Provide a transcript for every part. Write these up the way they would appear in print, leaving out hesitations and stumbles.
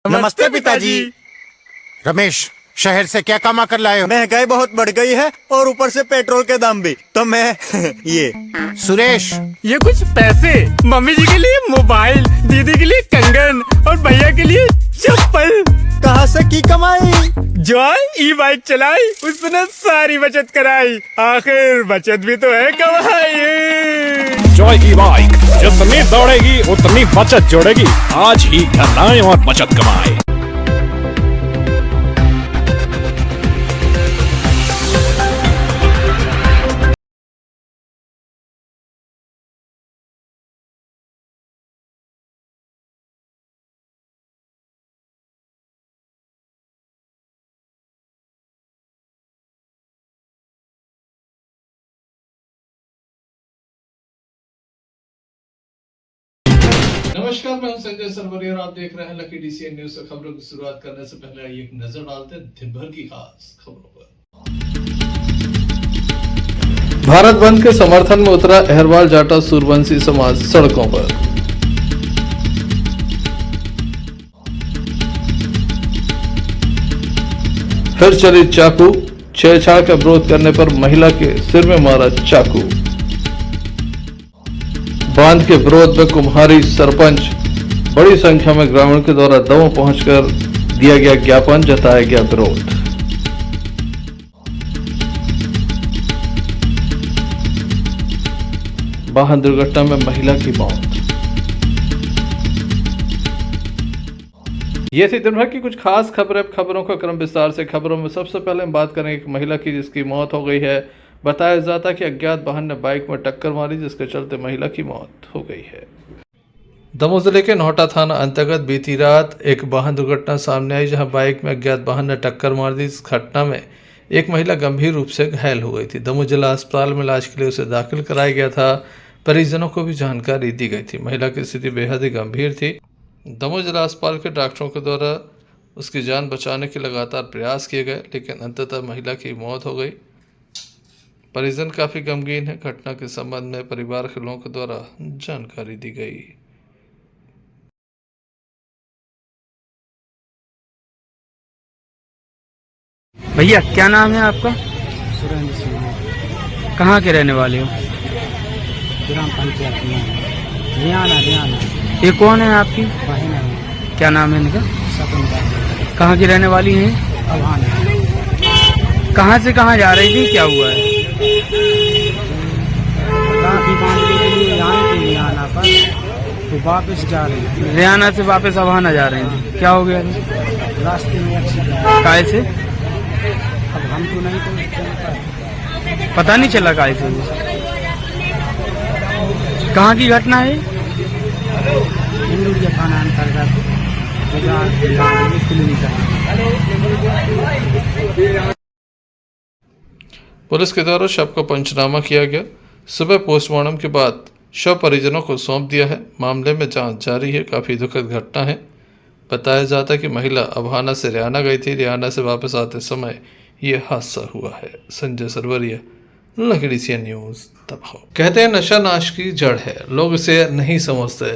नमस्ते पिताजी। रमेश, शहर से क्या कमा कर लाए हो? महंगाई बहुत बढ़ गई है और ऊपर से पेट्रोल के दाम भी, तो मैं ये। सुरेश, ये कुछ पैसे मम्मी जी के लिए मोबाइल, दीदी के लिए कंगन और भैया के लिए चप्पल। कहाँ से की कमाई? जॉय ई बाइक चलाई, उसने सारी बचत कराई, आखिर बचत भी तो है कमाई। जॉय ई बाइक जितनी दौड़ेगी उतनी बचत जोड़ेगी। आज ही घर लाएं और बचत कमाएं। नमस्कार, मैं हूं संजय सरवरिया और आप देख रहे हैं लकी डीसीएन न्यूज। खबरों की शुरुआत करने से पहले आइए एक नजर डालते हैं दिन भर की खास खबरों पर। भारत बंद के समर्थन में उतरा अहरवाल जाटा सूरवंशी समाज सड़कों पर। फिर चली चाकू, छेड़छाड़ का विरोध करने पर महिला के सिर में मारा चाकू। बांध के विरोध में कुम्हारी सरपंच, बड़ी संख्या में ग्रामीण के द्वारा दमोह पहुंचकर दिया गया ज्ञापन, जताया गया विरोध। वाहन दुर्घटना में महिला की मौत। ये थी दिन भर की कुछ खास खबरें। खबरों का क्रम विस्तार से। खबरों में सबसे पहले हम बात करेंगे एक महिला की जिसकी मौत हो गई है। बताया जाता कि अज्ञात वाहन ने बाइक में टक्कर मारी, जिसके चलते महिला की मौत हो गई है। दमोह जिले के नोहटा थाना अंतर्गत बीती रात एक वाहन दुर्घटना सामने आई, जहां बाइक में अज्ञात वाहन ने टक्कर मार दी। इस घटना में एक महिला गंभीर रूप से घायल हो गई थी। दमोह जिला अस्पताल में इलाज के लिए उसे दाखिल कराया गया था। परिजनों को भी जानकारी दी गई थी। महिला की स्थिति बेहद ही गंभीर थी। दमोह जिला अस्पताल के डॉक्टरों के द्वारा उसकी जान बचाने के लगातार प्रयास किए गए, लेकिन अंततः महिला की मौत हो गई। परिजन काफी गमगीन है। घटना के संबंध में परिवार के लोगों के द्वारा जानकारी दी गई। भैया क्या नाम है आपका? सुरेंद्र सिंह, कहाँ के रहने वाले हो? ग्राम पंचायत में रियाना। ये कौन है आपकी? बहन है, क्या नाम है इनका? सपन। कहाँ की रहने वाली हैं? अभान। कहाँ से कहाँ जा रही थी, क्या हुआ है? राखी बांधने के लिए आए थे रियाना पर, तो वापस जा रहे थे। रियाना से वापस अभाना जा रहे थे, क्या हो गया? रास्ते में एक्सीडेंट। काय से? अब हम तो नहीं तो पता नहीं चला काय से। कहाँ की घटना है? हिंदू के थाना अंतर्गत किलोमीटर। पुलिस के द्वारा शव का पंचनामा किया गया। सुबह पोस्टमार्टम के बाद शव परिजनों को सौंप दिया है। मामले में जांच जारी है। काफी दुखद घटना है। बताया जाता है कि महिला अभाना से रियाना गई थी। रियाना से वापस आते समय ये हादसा हुआ है। Sanjay Sarvaria, lucky DCN news, Damoh. कहते हैं नशा नाश की जड़ है। लोग इसे नहीं समझते,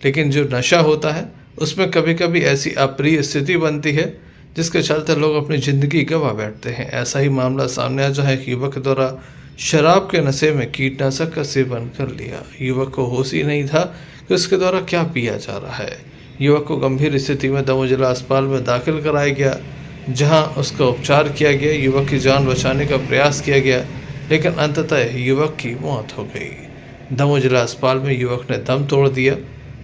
लेकिन जो नशा होता है उसमें कभी कभी ऐसी अप्रिय स्थिति बनती है जिसके चलते लोग अपनी ज़िंदगी गंवा बैठते हैं। ऐसा ही मामला सामने आया, जहाँ एक युवक द्वारा शराब के नशे में कीटनाशक का सेवन कर लिया। युवक को होश ही नहीं था कि उसके द्वारा क्या पिया जा रहा है। युवक को गंभीर स्थिति में दमोह जिला अस्पताल में दाखिल कराया गया, जहां उसका उपचार किया गया। युवक की जान बचाने का प्रयास किया गया, लेकिन अंततः युवक की मौत हो गई। दमोह जिला अस्पताल में युवक ने दम तोड़ दिया।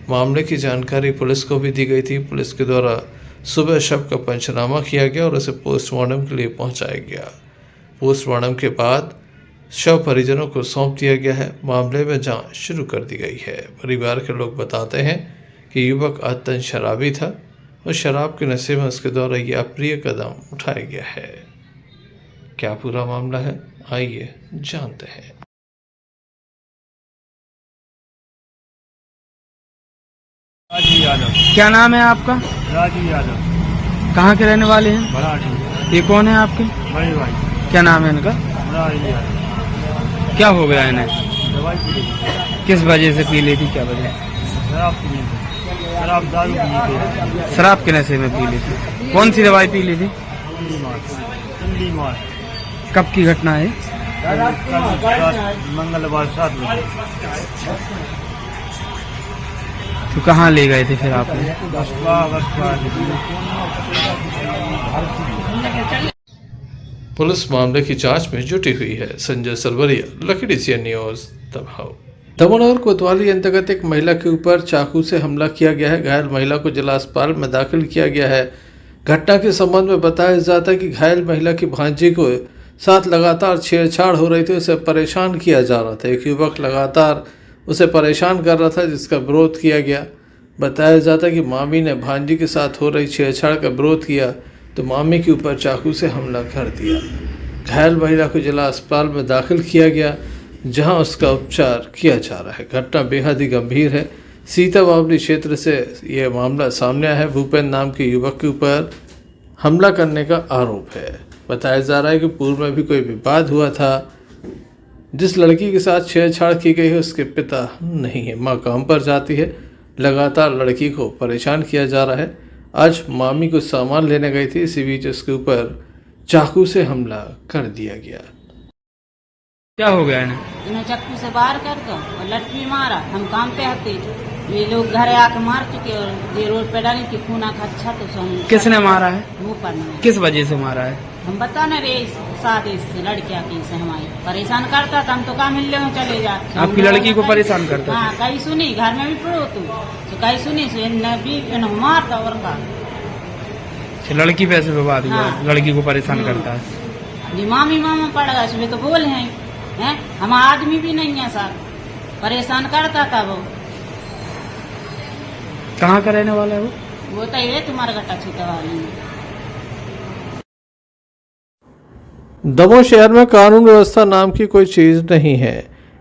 मामले की जानकारी पुलिस को भी दी गई थी। पुलिस के द्वारा सुबह शव का पंचनामा किया गया और उसे पोस्टमार्टम के लिए पहुंचाया गया। पोस्टमार्टम के बाद शव परिजनों को सौंप दिया गया है। मामले में जांच शुरू कर दी गई है। परिवार के लोग बताते हैं कि युवक अत्यंत शराबी था और शराब के नशे में उसके द्वारा यह अप्रिय कदम उठाया गया है। क्या पूरा मामला है, आइए जानते हैं। राजू यादव। क्या नाम है आपका? राजू यादव, कहाँ के रहने वाले हैं? बराठी। ये कौन है आपके? बड़े भाई। क्या नाम है इनका? राजू यादव। क्या हो गया इन्हें? दवाई पी ली, किस वजह से पी ली थी, क्या वजह? शराब पी ली। शराब दारू पी ली शराब के नशे में पी ली थी। कौन सी दवाई पी ली थी? चंडी मार कब की घटना है? मंगलवार 7 बजे तो कहाँ ले गए थे फिर आपने? पुलिस मामले की जांच में जुटी हुई है। संजय सरवरिया, लखीडी सीएन न्यूज, दमोह। दमोह कोतवाली अंतर्गत एक महिला के ऊपर चाकू से हमला किया गया है। घायल महिला को जिला अस्पताल में दाखिल किया गया है। घटना के संबंध में बताया जाता है कि घायल महिला की भांजी को साथ लगातार छेड़छाड़ हो रही थी, उसे परेशान किया जा रहा था। एक युवक लगातार उसे परेशान कर रहा था, जिसका विरोध किया गया। बताया जाता है कि मामी ने भांजी के साथ हो रही छेड़छाड़ का विरोध किया तो मामी के ऊपर चाकू से हमला कर दिया। घायल महिला को जिला अस्पताल में दाखिल किया गया, जहां उसका उपचार किया जा रहा है। घटना बेहद ही गंभीर है। सीता बावली क्षेत्र से यह मामला सामने आया है। भूपेंद्र नाम के युवक के ऊपर हमला करने का आरोप है। बताया जा रहा है कि पूर्व में भी कोई विवाद हुआ था। जिस लड़की के साथ छेड़छाड़ की गई है उसके पिता नहीं है, मां काम पर जाती है। लगातार लड़की को परेशान किया जा रहा है। आज मामी को सामान लेने गई थी, इसी बीच उसके ऊपर चाकू से हमला कर दिया गया। क्या हो गया इन्हें? इन्हें चक्कू से बाहर कर दो और लटकी मारा। हम काम पे आते, ये लोग घर आके मार चुके और ये रोड पे डाली कि खून आखा अच्छा तो हम। किसने मारा है? मुँह पर नहीं। किस वजह से मारा है? हम बता न रे सादे से लड़कियां की से हमारी परेशान करता था। हम तो काम मिलने में चले जा। आपकी लड़की को परेशान करता था? हाँ, कहीं सुनी घर में भी पढ़ो तू तो कहीं सुनी से भी मारता और का लड़की पे ऐसे विवाद हुआ? हाँ। लड़की को परेशान करता है। जी मामी मामा पड़ गया, इसमें तो बोल हैं हम आदमी भी नहीं है साथ, परेशान करता था वो। कहाँ का रहने वाला है वो? वो तो ये तुम्हारा गट्टा छीता वाली। दमोह शहर में कानून व्यवस्था नाम की कोई चीज नहीं है।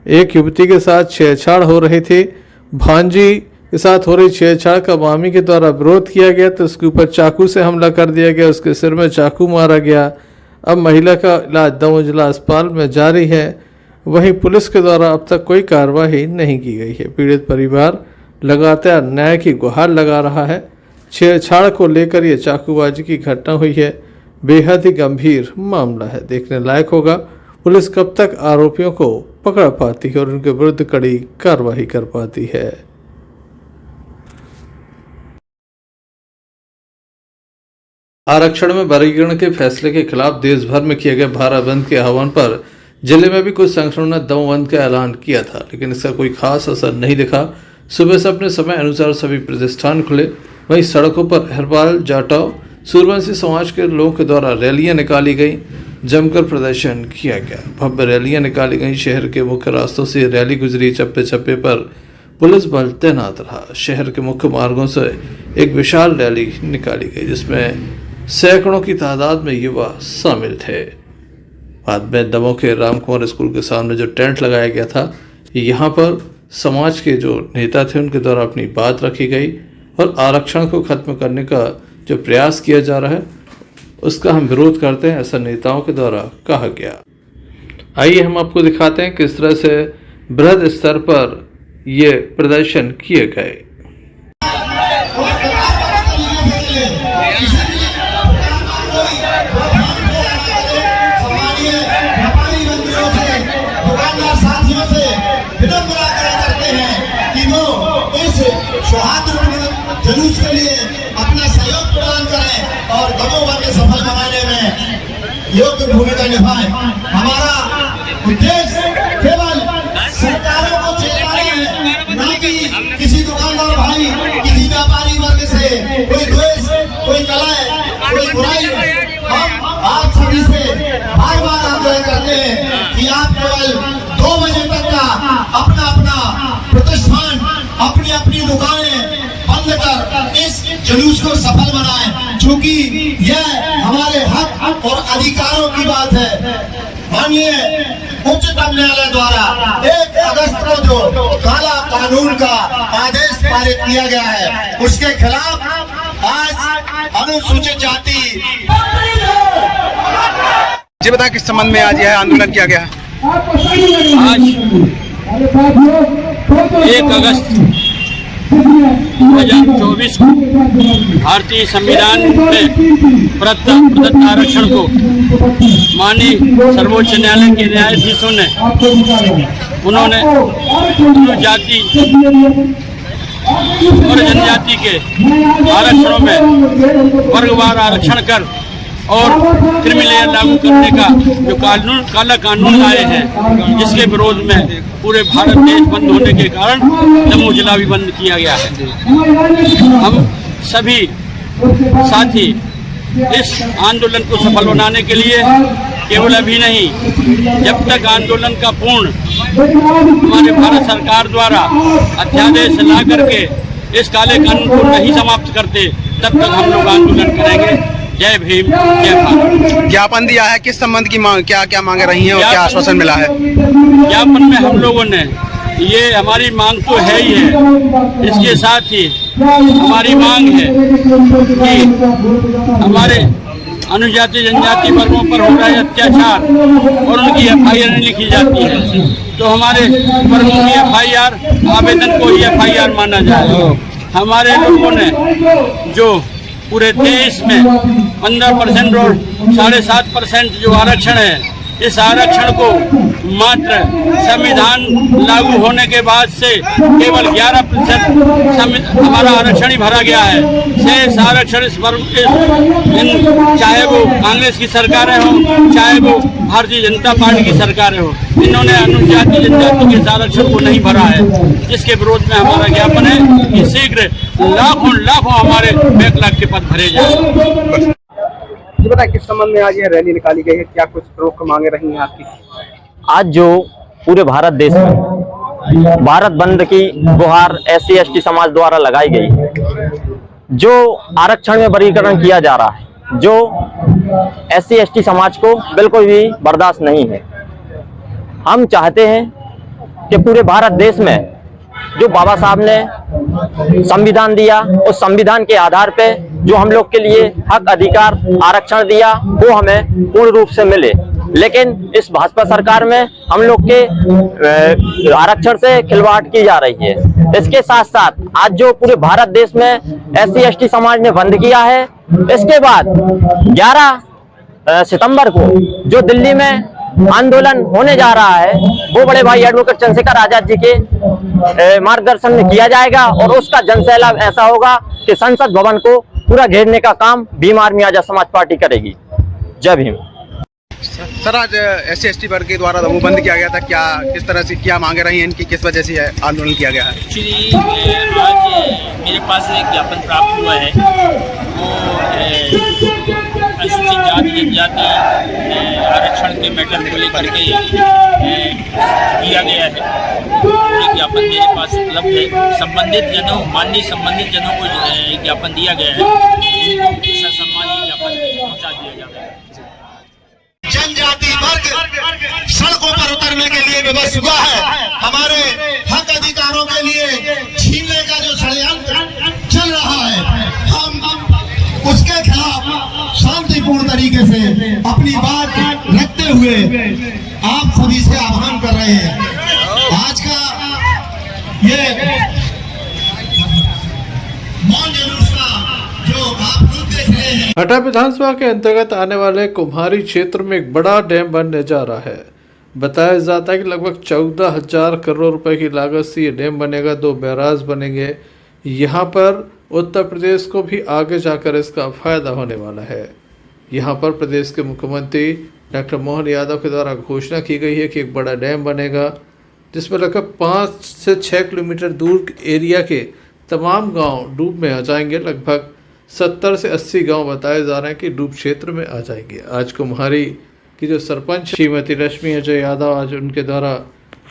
एक युवती के साथ छेड़छाड़ हो रही थी। भांजी के साथ हो रही छेड़छाड़ का मामी के द्वारा विरोध किया गया तो उसके ऊपर चाकू से हमला कर दिया गया। उसके सिर में चाकू मारा गया। अब महिला का इलाज दमोह जिला अस्पताल में जारी है। वहीं पुलिस के द्वारा अब तक कोई कार्रवाई नहीं की गई है। पीड़ित परिवार लगातार न्याय की गुहार लगा रहा है। छेड़छाड़ को लेकर ये चाकूबाजी की घटना हुई है। बेहद ही गंभीर मामला है। देखने लायक होगा पुलिस कब तक आरोपियों को पकड़ पाती है और उनके विरुद्ध कड़ी कार्रवाई कर पाती है। आरक्षण में वर्गीकरण के फैसले के खिलाफ देश भर में किए गए भारत बंद के आह्वान पर जिले में भी कुछ संगठनों ने दमोह बंद का ऐलान किया था, लेकिन इसका कोई खास असर नहीं दिखा। सुबह से अपने समय अनुसार सभी प्रतिष्ठान खुले। वहीं सड़कों पर हरपाल जाटव सूर्यवंशी समाज के लोगों के द्वारा रैलियां निकाली गई। जमकर प्रदर्शन किया गया। भव्य रैलियां निकाली गई। शहर के मुख्य रास्तों से रैली गुजरी। चप्पे चप्पे पर पुलिस बल तैनात रहा। शहर के मुख्य मार्गों से एक विशाल रैली निकाली गई, जिसमें सैकड़ों की तादाद में युवा शामिल थे। बाद में दमोह के रामकुमार स्कूल के सामने जो टेंट लगाया गया था, यहाँ पर समाज के जो नेता थे उनके द्वारा अपनी बात रखी गई और आरक्षण को खत्म करने का जो प्रयास किया जा रहा है उसका हम विरोध करते हैं, ऐसा नेताओं के द्वारा कहा गया। आइए हम आपको दिखाते हैं किस तरह से बृहद स्तर पर ये प्रदर्शन किए गए। जुलूस के लिए अपना सहयोग प्रदान करें और दमोह बंद को सफल बनाने में योग्य भूमिका निभाएं। हमारा उद्देश्य केवल सरकारों को चेताना है, न कि किसी दुकानदार भाई, किसी व्यापारी वर्ग से कोई द्वेष, कोई कलह, कोई बुराई। हम आप सभी से बार बार आग्रह करते हैं कि आप केवल 2 बजे तक का अपना अपना प्रतिष्ठान, अपनी अपनी दुकानें बंद कर इस जुलूस को सफल बनाएं, क्योंकि यह हमारे हक और अधिकारों की बात है। माननीय उच्चतम न्यायालय द्वारा 1 अगस्त को जो काला कानून का आदेश पारित किया गया है, उसके खिलाफ आज अनुसूचित जाति। जी बताएं किस संबंध में आज यह आंदोलन किया गया? आज 1 अगस्त 2024 को भारतीय संविधान में प्रदत्त आरक्षण को माननीय सर्वोच्च न्यायालय के न्यायाधीशों ने उन्होंने अनुजाति और जनजाति के आरक्षणों में वर्गवार आरक्षण कर और क्रिमी लेयर लागू करने का जो काला कानून लाए हैं, जिसके विरोध में पूरे भारत देश बंद होने के कारण जम्मू जिला भी बंद किया गया है। हम सभी साथी इस आंदोलन को सफल बनाने के लिए केवल अभी नहीं, जब तक आंदोलन का पूर्ण हमारे भारत सरकार द्वारा अध्यादेश ला करके इस काले कानून को नहीं समाप्त करते, तब तक हम लोग आंदोलन करेंगे। जय भीम, जय भारत। ज्ञापन दिया है, किस संबंध की मांग, क्या क्या मांगे रही हैं और क्या आश्वासन मिला है? ज्ञापन में हम लोगों ने ये हमारी मांग तो है ही है, इसके साथ ही हमारी मांग है कि हमारे अनुजाति जनजाति वर्गों पर हो रहे अत्याचार और उनकी FIR नहीं लिखी जाती है, तो हमारे वर्गों की FIR आवेदन को ही FIR माना जाए। हमारे लोगों ने जो पूरे देश में 15% और 7.5% जो आरक्षण है, इस आरक्षण को मात्र संविधान लागू होने के बाद से केवल 11% हमारा आरक्षण ही भरा गया है। शेष आरक्षण इस वर्ग चाहे वो कांग्रेस की सरकारें हों, चाहे वो भारतीय जनता पार्टी की सरकारें हों, इन्होंने अनुजाति जनजाति के आरक्षण को नहीं भरा है, जिसके विरोध में हमारा ज्ञापन है कि शीघ्र लाखों हमारे बैकलॉग के पद भरे जाए। ये बताइए, किस संबंध में आज यह रैली निकाली गई है, क्या कुछ प्रमुख मांगे रही हैं आपकी? आज जो पूरे भारत देश में भारत बंद की गुहार SC ST समाज द्वारा लगाई गई, जो आरक्षण में वर्गीकरण किया जा रहा है, जो SC ST समाज को बिल्कुल भी बर्दाश्त नहीं है। हम चाहते हैं कि पूरे भारत देश में जो बाबा साहब ने संविधान दिया, उस संविधान के आधार पे जो हम लोग के लिए हक अधिकार आरक्षण दिया, वो हमें पूर्ण रूप से मिले। लेकिन इस भाजपा सरकार में हम लोग के आरक्षण से खिलवाड़ की जा रही है। इसके साथ साथ आज जो पूरे भारत देश में SC ST समाज ने बंद किया है, इसके बाद 11 सितंबर को जो दिल्ली में आंदोलन होने जा रहा है, वो बड़े भाई एडवोकेट चंद्रशेखर आजाद जी के मार्गदर्शन में किया जाएगा और उसका जनसैलाब ऐसा होगा कि संसद भवन को पूरा घेरने का काम भीम आर्मी आजाद समाज पार्टी करेगी। जय भीम। सर, आज SC ST वर्ग के द्वारा वो बंद किया गया था, क्या किस तरह से क्या मांगे रही हैं इनकी, किस वजह से आंदोलन किया गया है? एक्चुअली आज मेरे पास एक ज्ञापन प्राप्त हुआ है, वो अनुसूचित जाति जनजाति आरक्षण के मैटर को लेकर के दिया गया है। पूरे ज्ञापन मेरे पास उपलब्ध है। माननीय संबंधित जनों को ज्ञापन दिया गया है, उनको सम्मानीय ज्ञापन पहुँचा दिया जाएगा। जनजाति वर्ग सड़कों पर उतरने के लिए विवश हुआ है। हमारे हक अधिकारों के लिए छीनने का जो षड्यंत्र चल रहा है, हम उसके खिलाफ शांतिपूर्ण तरीके से अपनी बात रखते हुए आप सभी से आह्वान कर रहे हैं। आज का ये मौन जुलूस का जो आप लोग देख रहे हैं, हटा विधानसभा के अंतर्गत आने वाले कुम्हारी क्षेत्र में एक बड़ा डैम बनने जा रहा है। बताया जाता है कि लगभग 14,000 करोड़ रुपए की लागत से ये डैम बनेगा, 2 बैराज बनेंगे। यहाँ पर उत्तर प्रदेश को भी आगे जाकर इसका फायदा होने वाला है। यहाँ पर प्रदेश के मुख्यमंत्री डॉक्टर मोहन यादव के द्वारा घोषणा की गई है कि एक बड़ा डैम बनेगा, जिसमें लगभग 5 से 6 किलोमीटर दूर एरिया के तमाम गांव डूब में आ जाएंगे। लगभग 70 से 80 गांव बताए जा रहे हैं कि डूब क्षेत्र में आ जाएंगे। आज कुम्हारी की जो सरपंच श्रीमती रश्मि अजय यादव, आज उनके द्वारा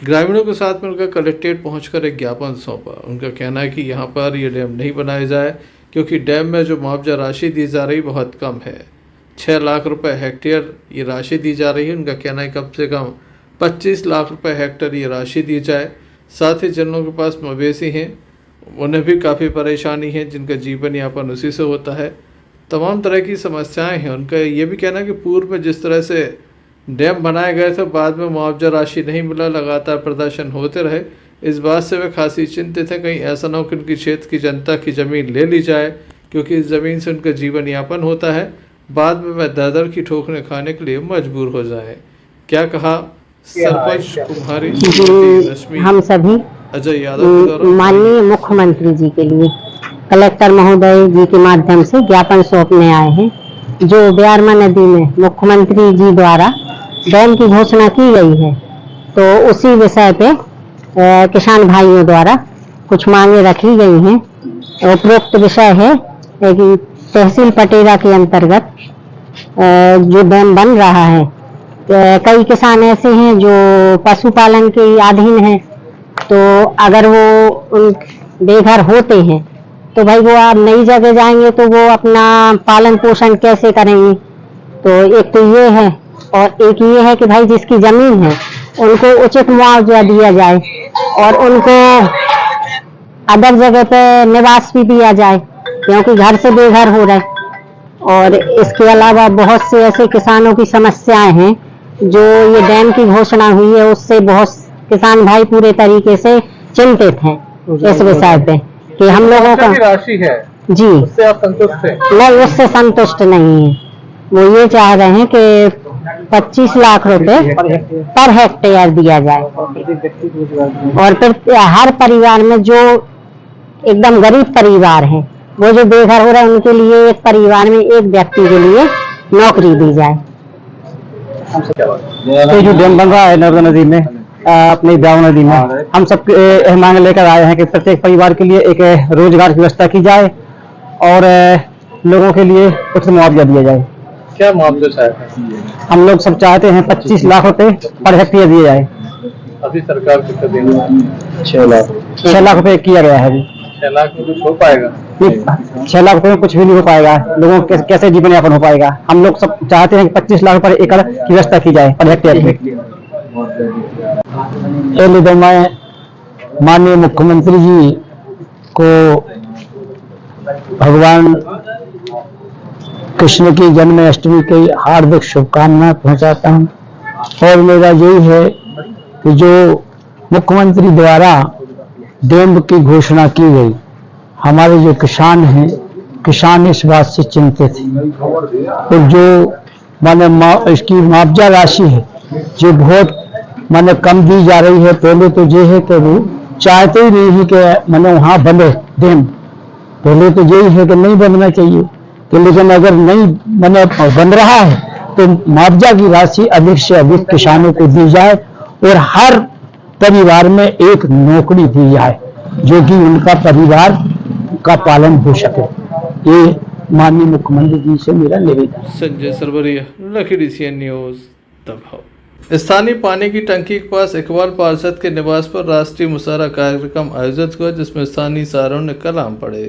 ग्रामीणों के साथ में उनका कलेक्ट्रेट पहुंचकर एक ज्ञापन सौंपा। उनका कहना है कि यहाँ पर ये डैम नहीं बनाया जाए, क्योंकि डैम में जो मुआवजा राशि दी जा रही बहुत कम है। 6 लाख रुपए हेक्टेयर ये राशि दी जा रही है। उनका कहना है कम से कम 25 लाख रुपए हेक्टेयर ये राशि दी जाए। साथ ही जिन लोगों के पास मवेशी हैं उन्हें भी काफ़ी परेशानी है, जिनका जीवन यापन उसी से होता है। तमाम तरह की समस्याएं हैं। उनका ये भी कहना है कि पूर्व में जिस तरह से डैम बनाए गए थे, बाद में मुआवजा राशि नहीं मिला, लगातार प्रदर्शन होते रहे, इस बात से वे खासी चिंतित हैं कहीं ऐसा न हो कि उनकी क्षेत्र की जनता की ज़मीन ले ली जाए, क्योंकि इस ज़मीन से उनका जीवन यापन होता है। बाद में वह दर की ठोकरें खाने के लिए मजबूर हो जाए। क्या कहा सरपंच कुम्हारी रश्मि हम सभी अजय यादव के द्वारा माननीय मुख्यमंत्री जी के लिए कलेक्टर महोदय जी के माध्यम से ज्ञापन सौंपने आए हैं। जो ब्यारमा नदी में मुख्यमंत्री जी द्वारा डैम की घोषणा की गई है, तो उसी विषय पे किसान भाइयों द्वारा कुछ मांगे रखी गई हैं। उपरोक्त विषय है कि तहसील पटेरा के अंतर्गत जो डैम बन रहा है, कई किसान ऐसे हैं जो पशुपालन के अधीन हैं, तो अगर वो बेघर होते हैं तो भाई वो आप नई जगह जाएंगे तो वो अपना पालन पोषण कैसे करेंगे। तो एक तो ये है, और एक ये है कि भाई जिसकी जमीन है उनको उचित मुआवजा दिया जाए और उनको अदर जगह पे निवास भी दिया जाए, क्योंकि घर से बेघर हो रहे। और इसके अलावा बहुत से ऐसे किसानों की समस्याएं हैं जो ये डैम की घोषणा हुई है उससे बहुत किसान भाई पूरे तरीके से चिंतित हैं इस विषय पे कि हम लोगों का राशि है जी उससे आप संतुष्ट हैं? नहीं, उससे संतुष्ट नहीं है। वो ये चाह रहे हैं कि 25 लाख रुपए पर हेक्टेयर दिया जाए, और फिर हर परिवार में जो एकदम गरीब परिवार है, वो जो बेघर हो रहे हैं, उनके लिए एक परिवार में एक व्यक्ति के लिए नौकरी दी जाए। तो जो डैम बन रहा है नर्मदा नदी में, अपनी ब्यावरा नदी में, हम सब मांग लेकर आए हैं कि प्रत्येक परिवार के लिए एक रोजगार की व्यवस्था की जाए और लोगों के लिए कुछ मुआवजा दिया जाए। क्या मुआवजा चाहते हैं? हम लोग सब चाहते हैं 25 लाख रुपए पर हेक्टेयर दिए जाए। अभी सरकार कितना देगा? 6 लाख रुपए किया गया है अभी। 6 लाख में कुछ हो पाएगा? 6 लाख रुपए में कुछ भी नहीं हो पाएगा। लोगों को कैसे जीवन यापन हो पाएगा? हम लोग सब चाहते हैं कि 25 लाख पर एकड़ की व्यवस्था की जाए पर हेक्टेयर पे। पहले तो मैं माननीय मुख्यमंत्री जी को भगवान कृष्ण की जन्माष्टमी की हार्दिक शुभकामनाएं पहुंचाता हूं, और मेरा यही है कि जो मुख्यमंत्री द्वारा डैम की घोषणा की गई, हमारे जो किसान हैं, किसान इस बात से चिंतित हैं, और जो माने इसकी मुआवजा राशि है जो बहुत माने कम दी जा रही है। पहले तो ये है कि वो चाहते ही नहीं है कि माने वहाँ बने डैम, पहले तो यही है कि नहीं बनना चाहिए, तो लेकिन अगर नहीं माने बन रहा है तो मुआवजा की राशि अधिक से अधिक किसानों को दी जाए और हर परिवार में एक नौकरी दी जाए जो कि उनका परिवार का पालन हो सके। ये माननीय मुख्यमंत्री जी से मेरा निवेदन। Sanjay Sarvaria, lucky DCN news दबाव। स्थानीय पानी की टंकी के पास इकबाल पार्षद के निवास पर राष्ट्रीय मुशायरा कार्यक्रम आयोजित हुआ, जिसमें स्थानीय सारों ने कलाम पढ़े।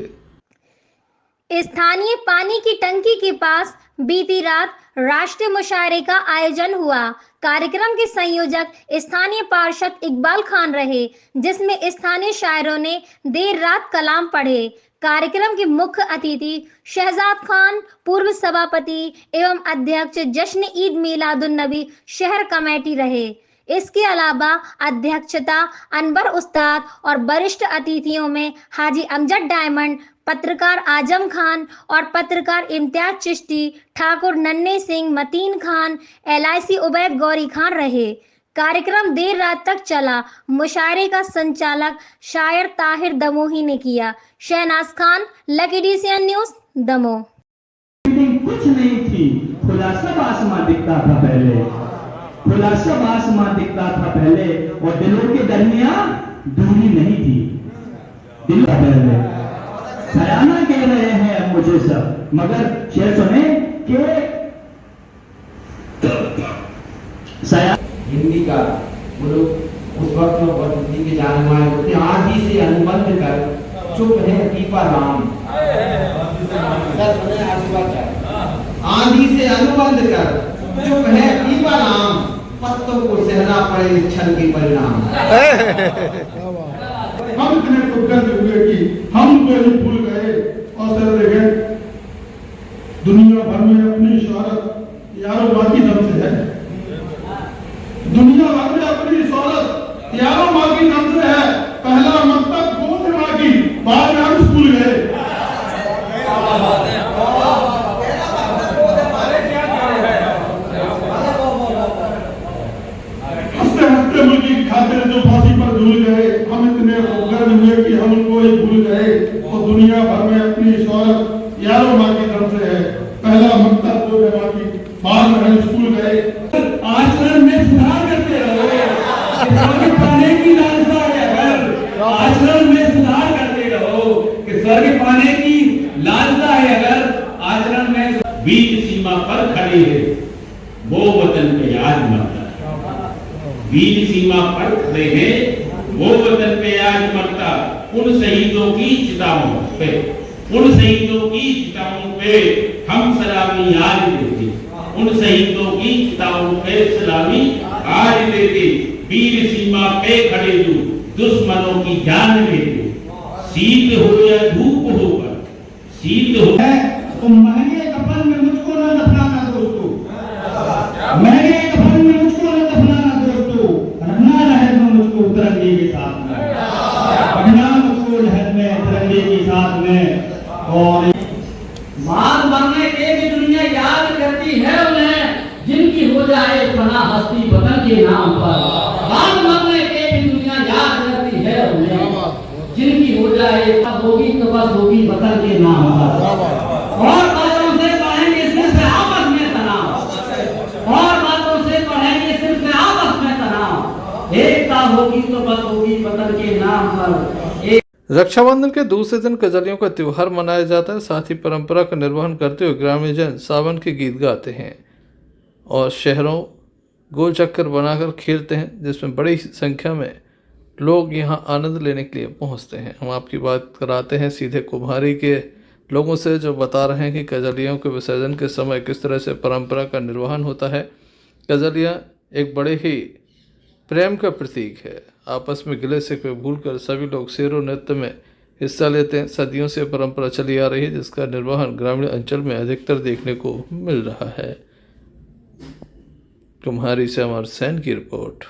स्थानीय पानी की टंकी के पास बीती रात राष्ट्रीय मुशायरे का आयोजन हुआ। कार्यक्रम के संयोजक स्थानीय पार्षद इकबाल खान रहे, जिसमें स्थानीय शायरों ने देर रात कलाम पढ़े। कार्यक्रम के मुख्य अतिथि शहजाद खान, पूर्व सभापति एवं अध्यक्ष जश्न ईद मिलादुन्नबी शहर कमेटी रहे। इसके अलावा अध्यक्षता अनवर उस्ताद और वरिष्ठ अतिथियों में हाजी अमजद डायमंड, पत्रकार आजम खान और पत्रकार इम्तियाज चिश्ती, ठाकुर नन्हे सिंह, मतीन खान, LIC उबैद गौरी खान रहे। कार्यक्रम देर रात तक चला। मुशायरे का संचालक शायर ताहिर दमोही ने किया। Shahnaz Khan, lucky DCN news, Damoh. कुछ नहीं थी, खुला सब आसमां दिखता था पहले, खुला सब आसमां दिखता था पहले, और दिलों के दरमियान दूरी नहीं थी। दिल पहले सयाना कह रहे हैं मुझे सब, मगर शेर सुने कि हिंदी का वो लोग उस वक्त में बहुत हिंदी के जाने माने होते, आदि से अनुबंध कर चुप है पीपा राम। आंधी से अनुबंध कर चुप है पीपा राम, पत्तों को सहना पड़े क्षण के परिणाम। हम इतने कुगल हुए कि हम तो ही भूल गए, और सर देखे दुनिया भर में अपनी शोहरत यारों बाकी दम से है, दुनिया भर में अपनी शोहरत यारों माँ की तरफ से है, पहला मकतब गोद माँ की, बाद में हम स्कूल गए। हंसते हंसते मुल्क की खातिर जो फांसी पर झूल गए, हम इतने गर्व हुए कि हम उनको ही भूल गए। तो दुनिया भर में अपनी शौहरत यारों माँ की तरफ से है, पहला मकतब गोद माँ की, बाद में हम स्कूल गए। आचरण में सुधार करते रहो, स्वर्ग पाने की लालसा है अगर, आचरण में सुधार करते रहो कि स्वर्ग पाने की लालसा है अगर, आचरण में। वीर सीमा पर खड़े हैं वो वतन पे आज मरता, वीर सीमा पर खड़े हैं वो वतन पे आज मरता। उन शहीदों की चिताओं पे, उन शहीदों की चिताओं पे हम सलामी आज देते, उन शहीदों की चिताओं पे सलामी आज देते। वीर सीमा पे खड़े जो दुश्मनों की जान लेते, शीत हो या धूप होकर, शीत हो तो महंगे कफन में मुझको न दफनाना दोस्तों, महंगे कफन में मुझको न दफनाना दोस्तों, रखना रहे तो मुझको तिरंगे के साथ में, रखना मुझको लहर में तिरंगे के साथ में। और मान बनने के भी दुनिया याद करती है उन्हें, जिनकी हो जाए फना हस्ती वतन के नाम पर। मान बनने के भी दुनिया याद करती है उन्हें, जिनकी हो जाए होगी तो बस होगी वतन के नाम पर। और बातों से पढ़ेंगे सिर्फ आपस में तनाव, और बातों से पढ़ेंगे सिर्फ आपस में तनाव। एकता होगी तो बस होगी वतन के नाम पर। रक्षाबंधन के दूसरे दिन कजलियों का त्योहार मनाया जाता है। साथ ही परंपरा का निर्वहन करते हुए ग्रामीण जन सावन के गीत गाते हैं और शहरों गोल चक्कर बनाकर खेलते हैं, जिसमें बड़ी संख्या में लोग यहां आनंद लेने के लिए पहुंचते हैं। हम आपकी बात कराते हैं सीधे कुम्हारी के लोगों से, जो बता रहे हैं कि कजलियों के विसर्जन के समय किस तरह से परंपरा का निर्वहन होता है। कजलियाँ एक बड़े ही प्रेम का प्रतीक है। आपस में गिले शिकवे भूलकर सभी लोग शेरों नृत्य में हिस्सा लेते हैं। सदियों से परंपरा चली आ रही है, जिसका निर्वहन ग्रामीण अंचल में अधिकतर देखने को मिल रहा है। कुम्हारी से अमर सेन की रिपोर्ट।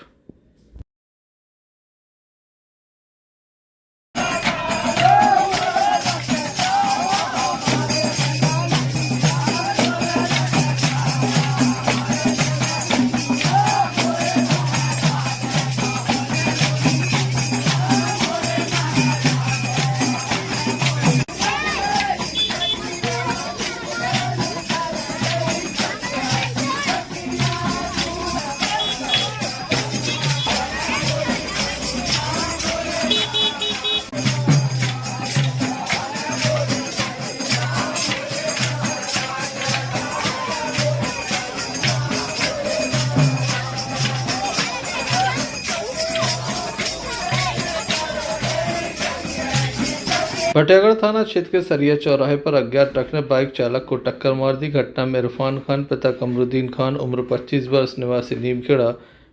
भटियागढ़ थाना क्षेत्र के सरिया चौराहे पर अज्ञात ट्रक ने बाइक चालक को टक्कर मार दी। घटना में इरफान खान पिता कमरुद्दीन खान उम्र 25 वर्ष निवासी नीमखेड़ा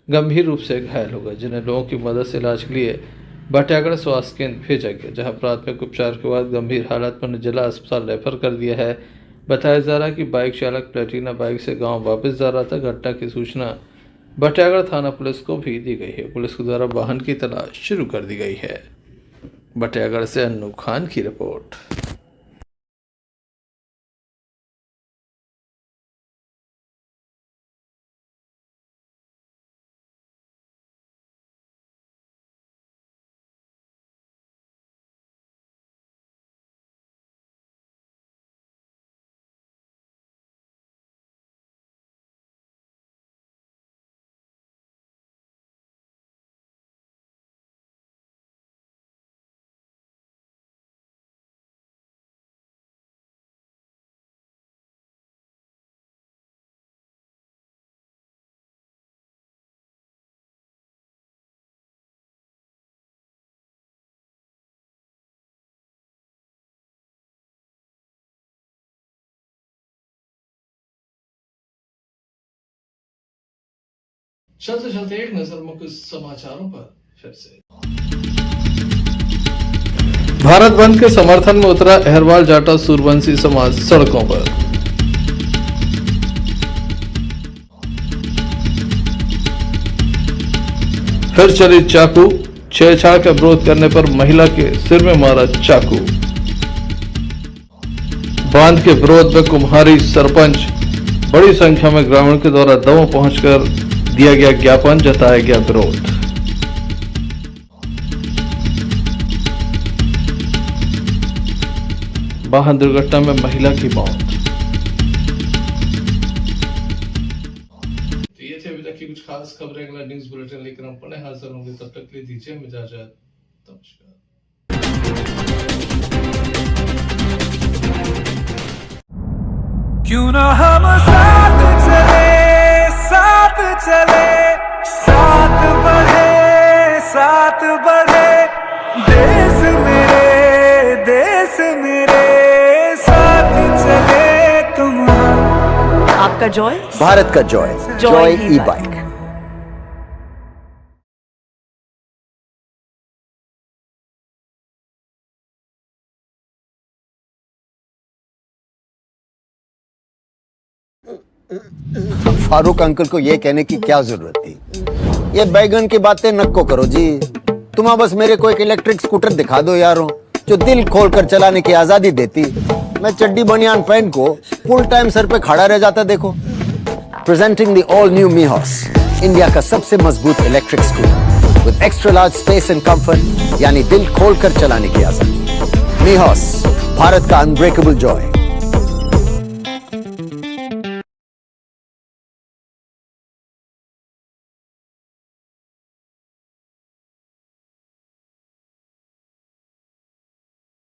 गंभीर रूप से घायल हो गए, जिन्हें लोगों की मदद से इलाज के लिए भटियागढ़ स्वास्थ्य केंद्र भेजा गया, जहां प्राथमिक उपचार के बाद गंभीर हालत में जिला अस्पताल रेफर कर दिया है। बताया जा रहा है कि बाइक चालक प्लेटिना बाइक से गाँव वापस जा रहा था। घटना की सूचना भटियागढ़ थाना पुलिस को भी दी गई है। पुलिस के द्वारा वाहन की तलाश शुरू कर दी गई है। भटियागढ़ से अन्नू खान की रिपोर्ट। चलते चलते एक नजर मुख्य समाचारों पर फिर से। भारत बंद के समर्थन में उतरा अहरवाल जाटा सूरवंशी समाज सड़कों पर। फिर चली चाकू, छेड़छाड़ का विरोध करने पर महिला के सिर में मारा चाकू। बांध के विरोध में कुम्हारी सरपंच, बड़ी संख्या में ग्रामीण के द्वारा दमोह पहुंचकर दिया गया ज्ञापन, जताया गया विरोध। वाहन दुर्घटना में महिला की मौत। तो ये थे अभी तक की कुछ खास खबरें। अगला न्यूज बुलेटिन लेकर हम पुनः हाजिर होंगे, तब तक के लिए दीजिए हमें इजाजत। नमस्कार। क्यों ना हम साथ चले, साथ चले, साथ बढ़े, देश मेरे साथ चले तुम। आपका जॉय, भारत का जॉय, जॉय ई बाइक। फारूक अंकल को ये कहने की क्या जरूरत थी? ये बैगन की बातें नको करो जी। तुम बस मेरे को एक इलेक्ट्रिक स्कूटर दिखा दो यारों, जो दिल खोलकर चलाने की आजादी देती। मैं चड्डी बनियान पहन को फुल टाइम सर पे खड़ा रह जाता। देखो, presenting the all new Mihos, India का सबसे मजबूत electric scooter with extra large space and comfort, यानी दिल खोलकर चलाने की आजादी। मीहॉस, भारत का अनब्रेकेबल जॉय।